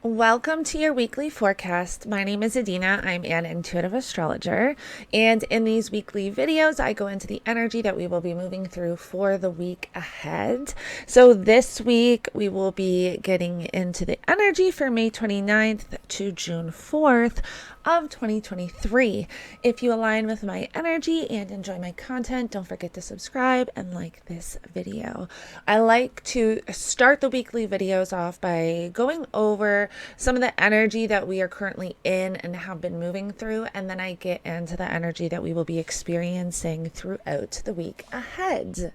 Welcome to your weekly forecast. My name is Adina. I'm an intuitive astrologer. And in these weekly videos, I go into the energy that we will be moving through for the week ahead. So this week, we will be getting into the energy for May 29th to June 4th of 2023. If you align with my energy and enjoy my content, don't forget to subscribe and like this video. I like to start the weekly videos off by going over some of the energy that we are currently in and have been moving through, and then I get into the energy that we will be experiencing throughout the week ahead.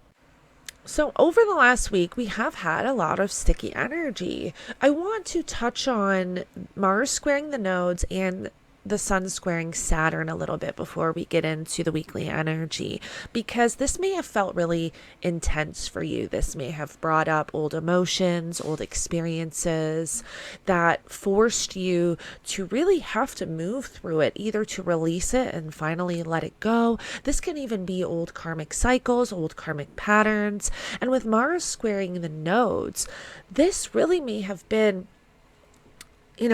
So, over the last week, we have had a lot of sticky energy. I want to touch on Mars squaring the nodes and the sun squaring Saturn a little bit before we get into the weekly energy, because this may have felt really intense for you. This may have brought up old emotions, old experiences that forced you to really have to move through it, either to release it and finally let it go. This can even be old karmic cycles, old karmic patterns. And with Mars squaring the nodes, this really may have been,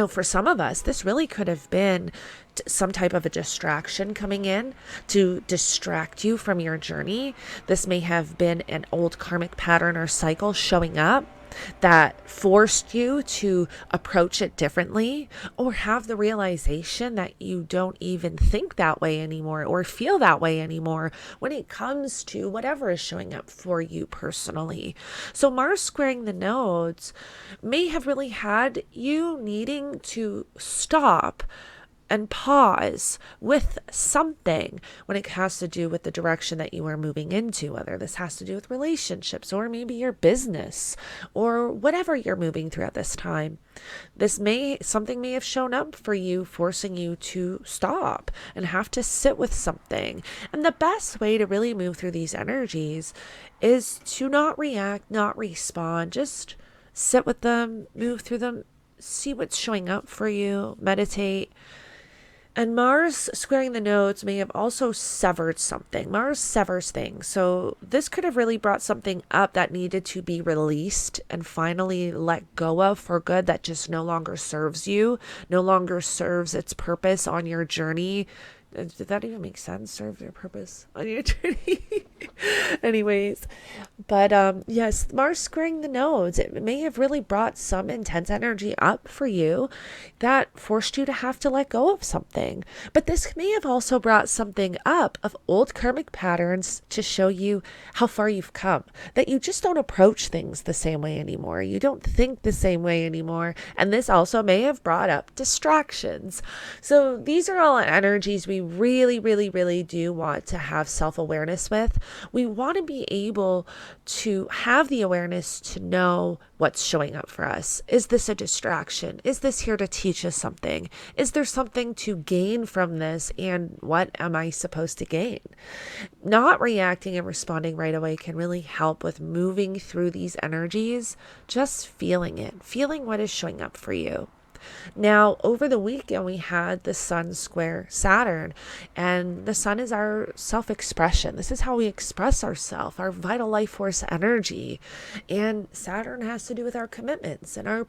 for some of us, this really could have been some type of a distraction coming in to distract you from your journey. This may have been an old karmic pattern or cycle showing up that forced you to approach it differently, or have the realization that you don't even think that way anymore or feel that way anymore when it comes to whatever is showing up for you personally. So Mars squaring the nodes may have really had you needing to stop and pause with something when it has to do with the direction that you are moving into, whether this has to do with relationships or maybe your business or whatever you're moving through at this time. Something may have shown up for you, forcing you to stop and have to sit with something. And the best way to really move through these energies is to not react, not respond, just sit with them, move through them, see what's showing up for you, meditate. And Mars squaring the nodes may have also severed something. Mars severs things. So this could have really brought something up that needed to be released and finally let go of for good, that just no longer serves you, no longer serves its purpose on your journey. Did that even make sense? Serve their purpose on your journey? Anyways, but yes, Mars squaring the nodes, it may have really brought some intense energy up for you that forced you to have to let go of something. But this may have also brought something up of old karmic patterns to show you how far you've come, that you just don't approach things the same way anymore. You don't think the same way anymore. And this also may have brought up distractions. So these are all energies we really, really, really do want to have self-awareness with. We want to be able to have the awareness to know what's showing up for us. Is this a distraction? Is this here to teach us something? Is there something to gain from this? And what am I supposed to gain? Not reacting and responding right away can really help with moving through these energies, just feeling it, feeling what is showing up for you. Now, over the weekend, we had the sun square Saturn, and the sun is our self-expression. This is how we express ourselves, our vital life force energy. And Saturn has to do with our commitments and I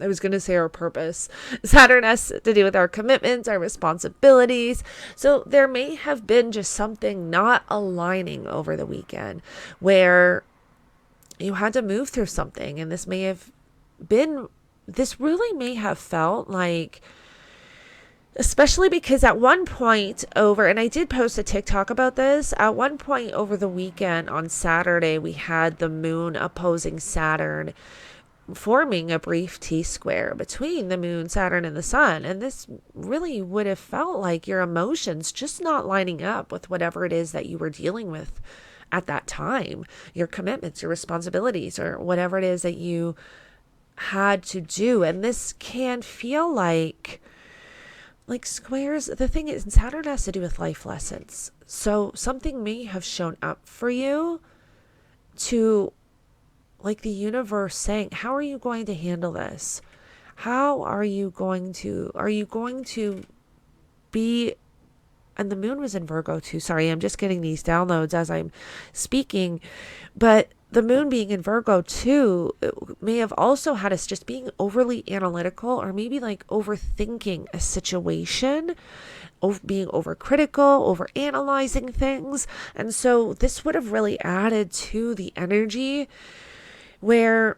was going to say our purpose. Saturn has to do with our commitments, our responsibilities. So there may have been just something not aligning over the weekend where you had to move through something, and this really may have felt like, especially because at one point and I did post a TikTok about this, at one point over the weekend on Saturday, we had the moon opposing Saturn, forming a brief T-square between the moon, Saturn, and the sun. And this really would have felt like your emotions just not lining up with whatever it is that you were dealing with at that time, your commitments, your responsibilities, or whatever it is that you had to do. And this can feel like squares. The thing is, Saturn has to do with life lessons. So something may have shown up for you to, like, the universe saying, how are you going to handle this? Are you going to be, and the moon was in Virgo too. Sorry, I'm just getting these downloads as I'm speaking. But the moon being in Virgo too, it may have also had us just being overly analytical, or maybe like overthinking a situation, being overcritical, over analyzing things. And so this would have really added to the energy where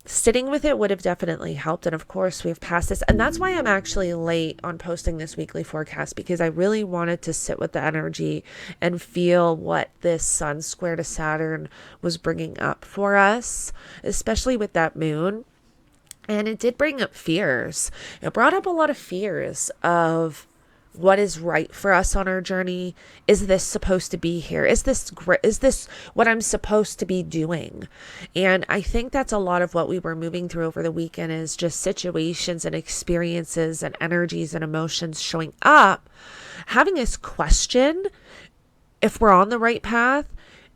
sitting with it would have definitely helped. And of course, we've passed this. And that's why I'm actually late on posting this weekly forecast, because I really wanted to sit with the energy and feel what this Sun square to Saturn was bringing up for us, especially with that moon. And it did bring up fears. It brought up a lot of fears of what is right for us on our journey. Is this supposed to be here? Is this what I'm supposed to be doing? And I think that's a lot of what we were moving through over the weekend, is just situations and experiences and energies and emotions showing up, having us question if we're on the right path.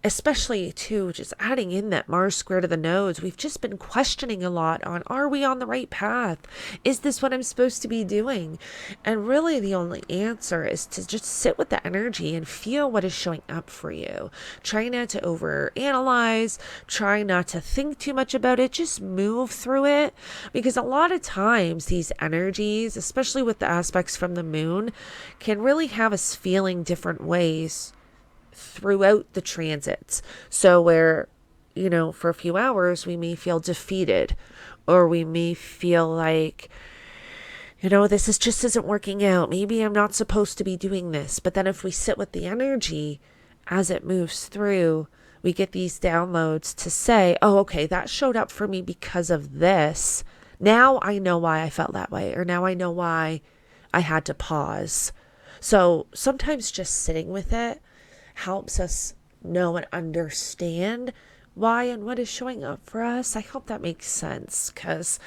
Especially too, just adding in that Mars square to the nodes, we've just been questioning a lot on, are we on the right path? Is this what I'm supposed to be doing? And really the only answer is to just sit with the energy and feel what is showing up for you. Try not to overanalyze, try not to think too much about it, just move through it. Because a lot of times these energies, especially with the aspects from the moon, can really have us feeling different ways throughout the transits. So where, for a few hours we may feel defeated, or we may feel like, this isn't working out. Maybe I'm not supposed to be doing this. But then if we sit with the energy as it moves through, we get these downloads to say, oh, okay, that showed up for me because of this. Now I know why I felt that way, or now I know why I had to pause. So sometimes just sitting with it helps us know and understand why and what is showing up for us. I hope that makes sense, because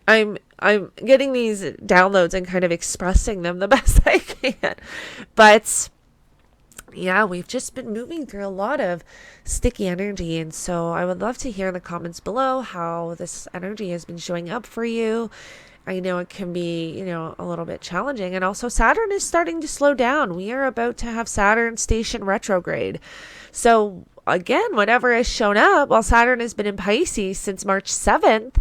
I'm getting these downloads and kind of expressing them the best I can. But yeah, we've just been moving through a lot of sticky energy. And so I would love to hear in the comments below how this energy has been showing up for you. I know it can be, a little bit challenging. And also Saturn is starting to slow down. We are about to have Saturn station retrograde. So again, whatever has shown up, while Saturn has been in Pisces since March 7th,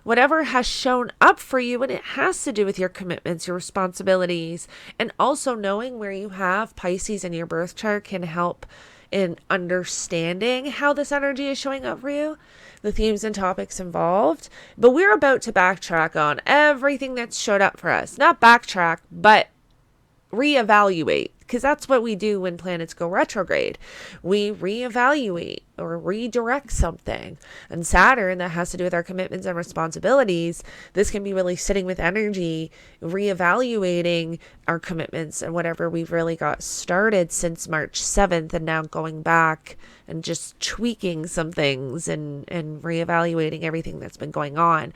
whatever has shown up for you, and it has to do with your commitments, your responsibilities, and also knowing where you have Pisces in your birth chart can help in understanding how this energy is showing up for you, the themes and topics involved. But we're about to backtrack on everything that's showed up for us. Not backtrack, but reevaluate, because that's what we do when planets go retrograde. We reevaluate or redirect something. And Saturn, that has to do with our commitments and responsibilities, this can be really sitting with energy, reevaluating our commitments and whatever we've really got started since March 7th, and now going back and just tweaking some things and reevaluating everything that's been going on.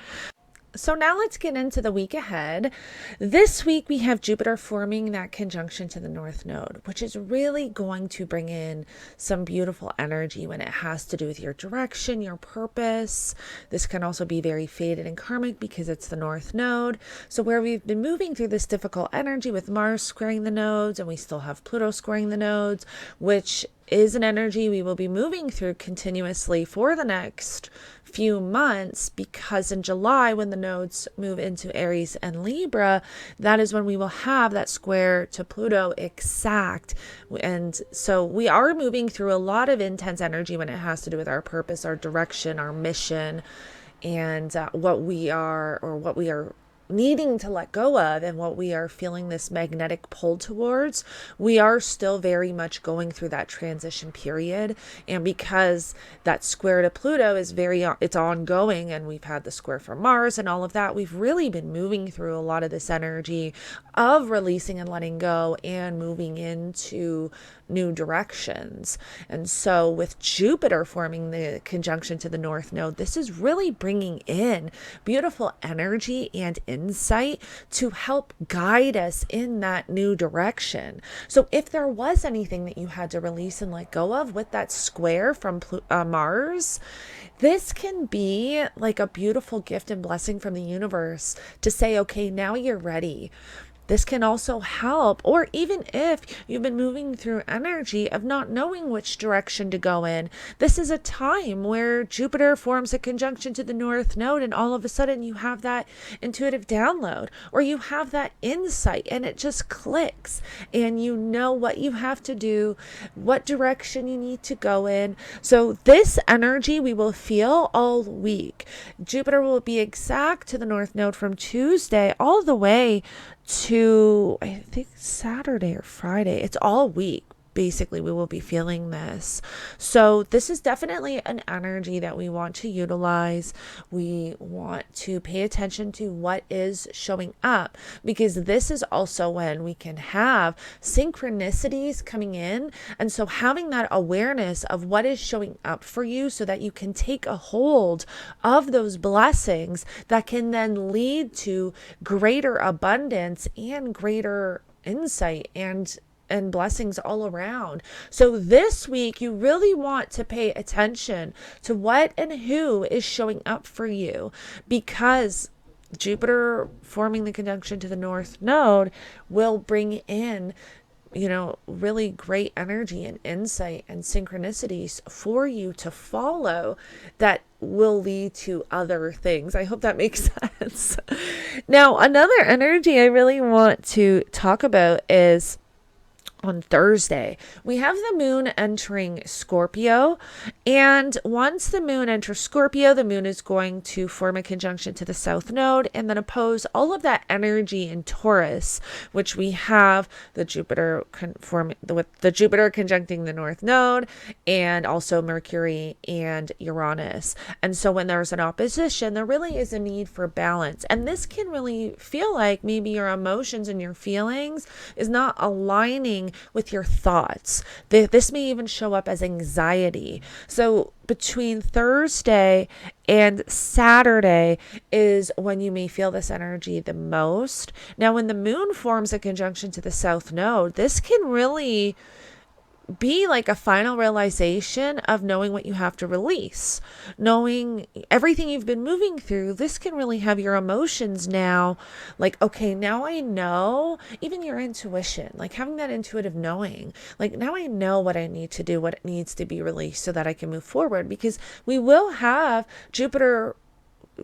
So now let's get into the week ahead. This week we have Jupiter forming that conjunction to the North Node, which is really going to bring in some beautiful energy when it has to do with your direction, your purpose. This can also be very fated and karmic because it's the North Node. So where we've been moving through this difficult energy with Mars squaring the nodes, and we still have Pluto squaring the nodes, which is an energy we will be moving through continuously for the next few months, because in July, when the nodes move into Aries and Libra, that is when we will have that square to Pluto exact. And so we are moving through a lot of intense energy when it has to do with our purpose, our direction, our mission, and what we are needing to let go of, and what we are feeling this magnetic pull towards. We are still very much going through that transition period. And because that square to Pluto is it's ongoing, and we've had the square for Mars and all of that, we've really been moving through a lot of this energy of releasing and letting go and moving into new directions. And so with Jupiter forming the conjunction to the North Node, this is really bringing in beautiful energy and insight to help guide us in that new direction. So if there was anything that you had to release and let go of with that square from Mars, this can be like a beautiful gift and blessing from the universe to say, okay, now you're ready. This can also help, or even if you've been moving through energy of not knowing which direction to go in, this is a time where Jupiter forms a conjunction to the North Node, and all of a sudden you have that intuitive download, or you have that insight, and it just clicks, and you know what you have to do, what direction you need to go in. So this energy we will feel all week. Jupiter will be exact to the North Node from Tuesday all the way to, I think, Saturday or Friday. It's all week. Basically, we will be feeling this. So this is definitely an energy that we want to utilize. We want to pay attention to what is showing up, because this is also when we can have synchronicities coming in. And so having that awareness of what is showing up for you so that you can take a hold of those blessings that can then lead to greater abundance and greater insight and blessings all around. So this week, you really want to pay attention to what and who is showing up for you, because Jupiter forming the conjunction to the North Node will bring in, really great energy and insight and synchronicities for you to follow that will lead to other things. I hope that makes sense. Now, another energy I really want to talk about is on Thursday. We have the moon entering Scorpio, and once the moon enters Scorpio, the moon is going to form a conjunction to the South Node and then oppose all of that energy in Taurus, which we have the Jupiter with the Jupiter conjuncting the North Node, and also Mercury and Uranus. And so when there's an opposition, there really is a need for balance, and this can really feel like maybe your emotions and your feelings is not aligning with your thoughts. This may even show up as anxiety. So between Thursday and Saturday is when you may feel this energy the most. Now, when the moon forms a conjunction to the South Node, this can really be like a final realization of knowing what you have to release, knowing everything you've been moving through. This can really have your emotions now, like, okay, now I know, even your intuition, like having that intuitive knowing, like now I know what I need to do, what needs to be released so that I can move forward, because we will have Jupiter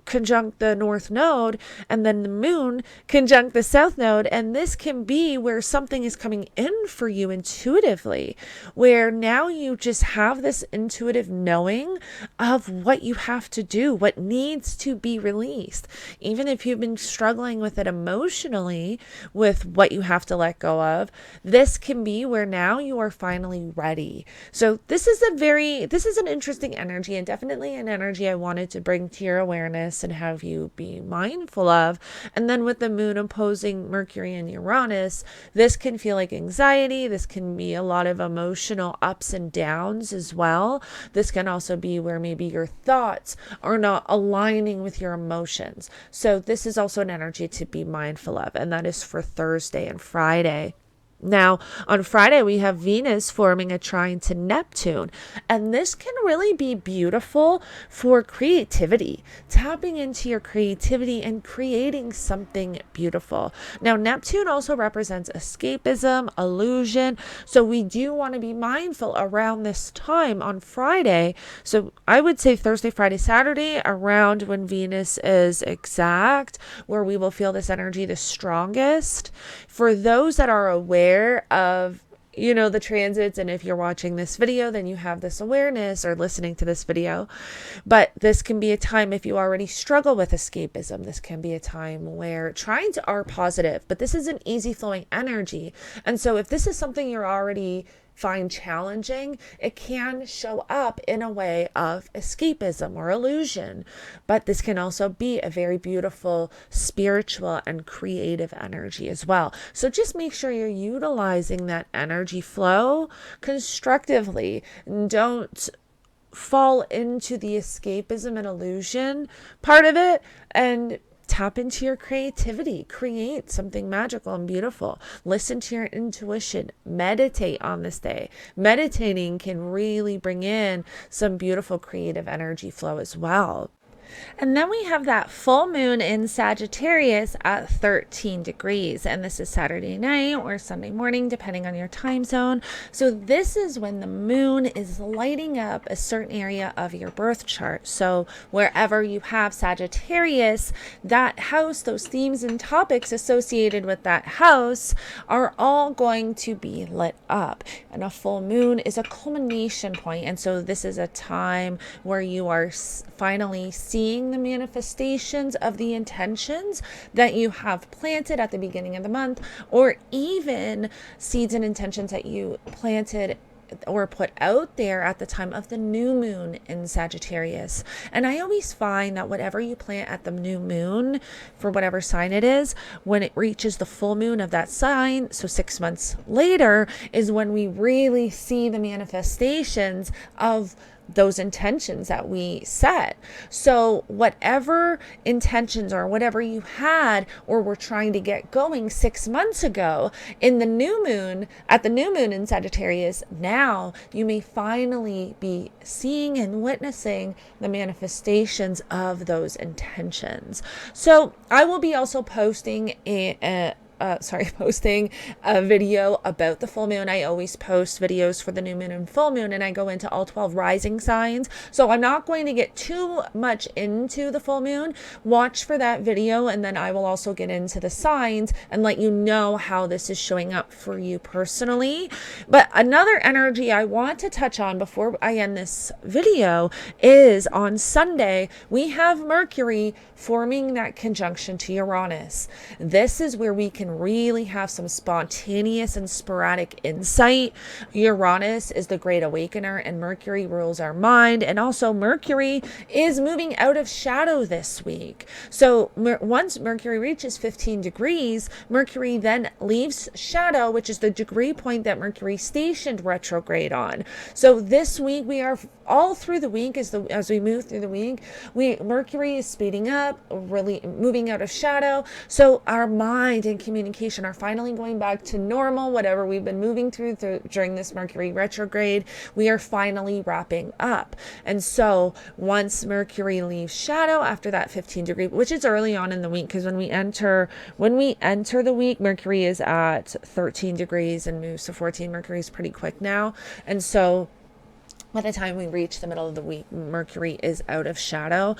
conjunct the North Node and then the moon conjunct the South Node, and this can be where something is coming in for you intuitively, where now you just have this intuitive knowing of what you have to do, what needs to be released. Even if you've been struggling with it emotionally, with what you have to let go of, this can be where now you are finally ready. So this is an interesting energy, and definitely an energy I wanted to bring to your awareness and have you be mindful of. And then with the moon opposing Mercury and Uranus, this can feel like anxiety. This can be a lot of emotional ups and downs as well. This can also be where maybe your thoughts are not aligning with your emotions. So this is also an energy to be mindful of, and that is for Thursday and Friday. Now, on Friday, we have Venus forming a trine to Neptune, and this can really be beautiful for creativity, tapping into your creativity and creating something beautiful. Now, Neptune also represents escapism, illusion, so we do want to be mindful around this time on Friday. So I would say Thursday, Friday, Saturday, around when Venus is exact, where we will feel this energy the strongest. For those that are aware of the transits, and if you're watching this video, then you have this awareness, or listening to this video, but this can be a time, if you already struggle with escapism, this can be a time where trines are positive, but this is an easy flowing energy. And so if this is something you're already find challenging, it can show up in a way of escapism or illusion. But this can also be a very beautiful spiritual and creative energy as well. So just make sure you're utilizing that energy flow constructively. Don't fall into the escapism and illusion part of it, and tap into your creativity, create something magical and beautiful. Listen to your intuition, meditate on this day. Meditating can really bring in some beautiful creative energy flow as well. And then we have that full moon in Sagittarius at 13 degrees. And this is Saturday night or Sunday morning, depending on your time zone. So this is when the moon is lighting up a certain area of your birth chart. So wherever you have Sagittarius, that house, those themes and topics associated with that house are all going to be lit up. And a full moon is a culmination point. And so this is a time where you are finally seeing the manifestations of the intentions that you have planted at the beginning of the month, or even seeds and intentions that you planted or put out there at the time of the new moon in Sagittarius. And I always find that whatever you plant at the new moon, for whatever sign it is, when it reaches the full moon of that sign, so 6 months later, is when we really see the manifestations of those intentions that we set. So whatever intentions or whatever you had or were trying to get going 6 months ago in the new moon, at the new moon in Sagittarius, now you may finally be seeing and witnessing the manifestations of those intentions. So I will be also posting posting a video about the full moon. I always post videos for the new moon and full moon, and I go into all 12 rising signs. So I'm not going to get too much into the full moon. Watch for that video, and then I will also get into the signs and let you know how this is showing up for you personally. But another energy I want to touch on before I end this video is on Sunday, we have Mercury forming that conjunction to Uranus. This is where we can really have some spontaneous and sporadic insight. Uranus is the great awakener, and Mercury rules our mind. And also Mercury is moving out of shadow this week. So once Mercury reaches 15 degrees, Mercury then leaves shadow, which is the degree point that Mercury stationed retrograde on. So this week we are all through the week, as we move through the week, Mercury is speeding up, really moving out of shadow. So our mind and communication are finally going back to normal. Whatever we've been moving through during this Mercury retrograde, we are finally wrapping up. And so once Mercury leaves shadow after that 15 degree, which is early on in the week, because when we enter the week, Mercury is at 13 degrees and moves to 14. Mercury is pretty quick now. And so by the time we reach the middle of the week, Mercury is out of shadow.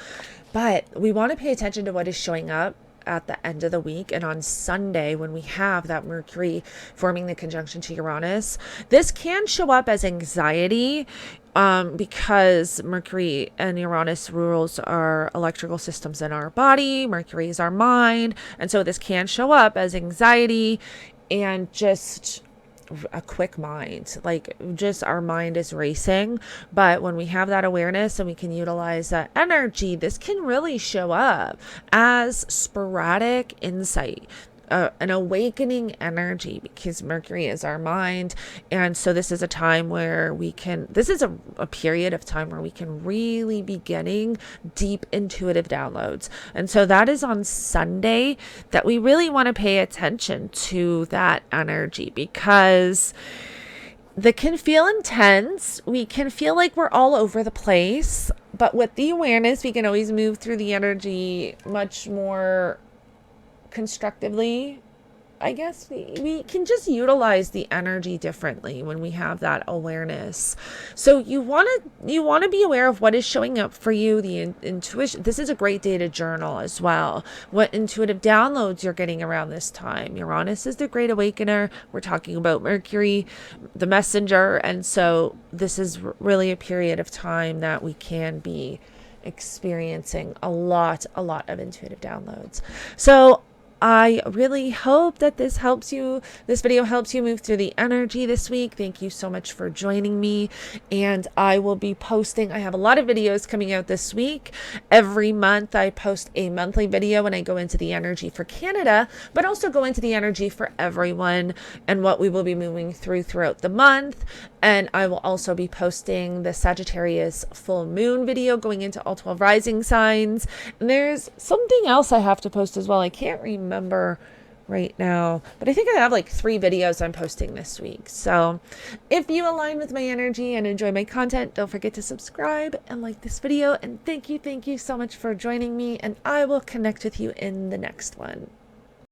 But we want to pay attention to what is showing up at the end of the week. And on Sunday, when we have that Mercury forming the conjunction to Uranus, this can show up as anxiety, because Mercury and Uranus rules our electrical systems in our body. Mercury is our mind. And so this can show up as anxiety and just a quick mind, like just our mind is racing. But when we have that awareness and we can utilize that energy, this can really show up as sporadic insight, an awakening energy, because Mercury is our mind. And so this is a time where this is a period of time where we can really be getting deep intuitive downloads. And so that is on Sunday that we really want to pay attention to that energy, because that can feel intense. We can feel like we're all over the place, but with the awareness, we can always move through the energy much more constructively. I guess we can just utilize the energy differently when we have that awareness. So you want to be aware of what is showing up for you, the intuition. This is a great day to journal as well. What intuitive downloads you're getting around this time. Uranus is the great awakener. We're talking about Mercury, the messenger. And so this is really a period of time that we can be experiencing a lot of intuitive downloads. So I really hope that this video helps you move through the energy this week. Thank you so much for joining me. And I will be posting, I have a lot of videos coming out this week. Every month I post a monthly video and I go into the energy for Canada, but also go into the energy for everyone and what we will be moving throughout the month. And I will also be posting the Sagittarius Full Moon video going into all 12 rising signs. And there's something else I have to post as well. I can't remember right now. But I think I have like 3 videos I'm posting this week. So if you align with my energy and enjoy my content, don't forget to subscribe and like this video. And thank you so much for joining me. And I will connect with you in the next one.